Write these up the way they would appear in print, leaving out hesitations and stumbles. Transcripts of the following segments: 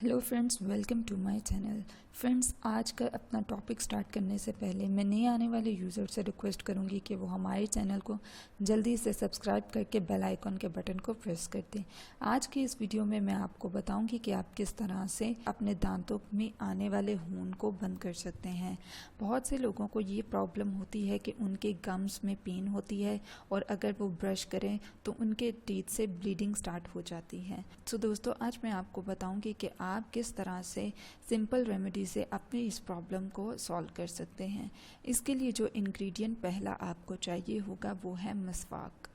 Hello friends, welcome to my channel. Friends, आज का अपना टॉपिक स्टार्ट करने से पहले मैं नए आने वाले यूज़र से रिक्वेस्ट करूंगी कि वो हमारे चैनल को जल्दी से सब्सक्राइब करके बेल आइकॉन के बटन को प्रेस कर दें। आज की इस वीडियो में मैं आपको बताऊंगी कि आप किस तरह से अपने दांतों में आने वाले खून को बंद कर सकते हैं। बहुत से लोगों को ये प्रॉब्लम होती है कि उनके गम्स में पेन होती है और अगर वो ब्रश करें तो उनके टीथ से ब्लीडिंग स्टार्ट हो जाती है। तो दोस्तों, आज मैं आपको बताऊंगी कि आप किस तरह से सिंपल रेमेडी से अपने इस प्रॉब्लम को सॉल्व कर सकते हैं। इसके लिए जो इंग्रेडिएंट पहला आपको चाहिए होगा वो है मसवाक।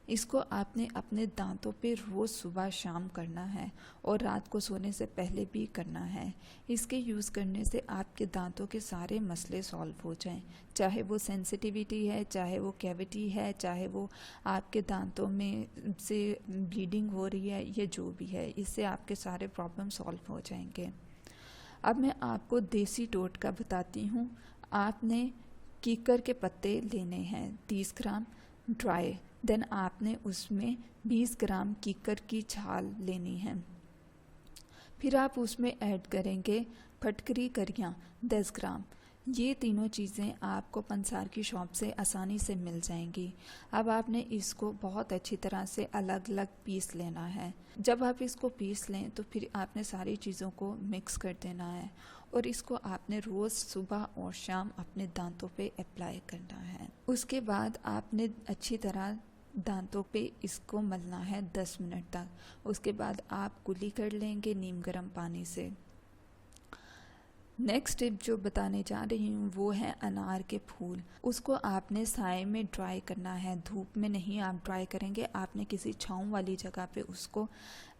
इसको आपने अपने दांतों पे रोज़ सुबह शाम करना है और रात को सोने से पहले भी करना है। इसके यूज़ करने से आपके दांतों के सारे मसले सॉल्व हो जाएं, चाहे वो सेंसिटिविटी है, चाहे वो कैविटी है, चाहे वो आपके दांतों में से ब्लीडिंग हो रही है, ये जो भी है, इससे आपके सारे प्रॉब्लम सॉल्व हो जाएंगे। अब मैं आपको देसी टोटका बताती हूँ। आपने कीकर के पत्ते लेने हैं 30 ग्राम ड्राई। देन आपने उसमें 20 ग्राम कीकर की छाल लेनी है। फिर आप उसमें ऐड करेंगे फटकरी करियाँ 10 ग्राम। ये तीनों चीज़ें आपको पंसार की शॉप से आसानी से मिल जाएंगी। अब आपने इसको बहुत अच्छी तरह से अलग अलग पीस लेना है। जब आप इसको पीस लें तो फिर आपने सारी चीज़ों को मिक्स कर देना है और इसको आपने रोज़ सुबह और शाम अपने दांतों पे अप्लाई करना है। उसके बाद आपने अच्छी तरह दांतों पे इसको मलना है 10 मिनट तक। उसके बाद आप कुली कर लेंगे नीम गर्म पानी से। नेक्स्ट टिप जो बताने जा रही हूँ वो है अनार के फूल। उसको आपने साए में ड्राई करना है, धूप में नहीं आप ड्राई करेंगे। आपने किसी छाँव वाली जगह पे उसको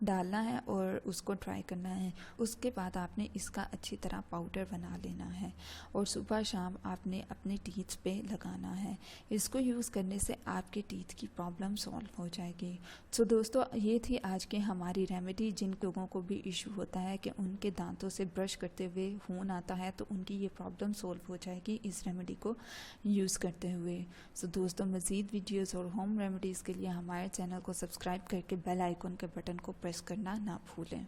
डालना है और उसको ड्राई करना है। उसके बाद आपने इसका अच्छी तरह पाउडर बना लेना है और सुबह शाम आपने अपने टीथ पे लगाना है। इसको यूज़ करने से आपके टीथ की प्रॉब्लम सॉल्व हो जाएगी। सो दोस्तों, ये थी आज की हमारी रेमेडी। जिन लोगों को भी इशू होता है कि उनके दांतों से ब्रश करते हुए खून आता है तो उनकी ये प्रॉब्लम सॉल्व हो जाएगी इस रेमेडी को यूज़ करते हुए। सो दोस्तों, मज़ीद वीडियोस और होम रेमेडीज़ के लिए हमारे चैनल को सब्सक्राइब करके बेल आइकन के बटन को प्रेस करना ना भूलें।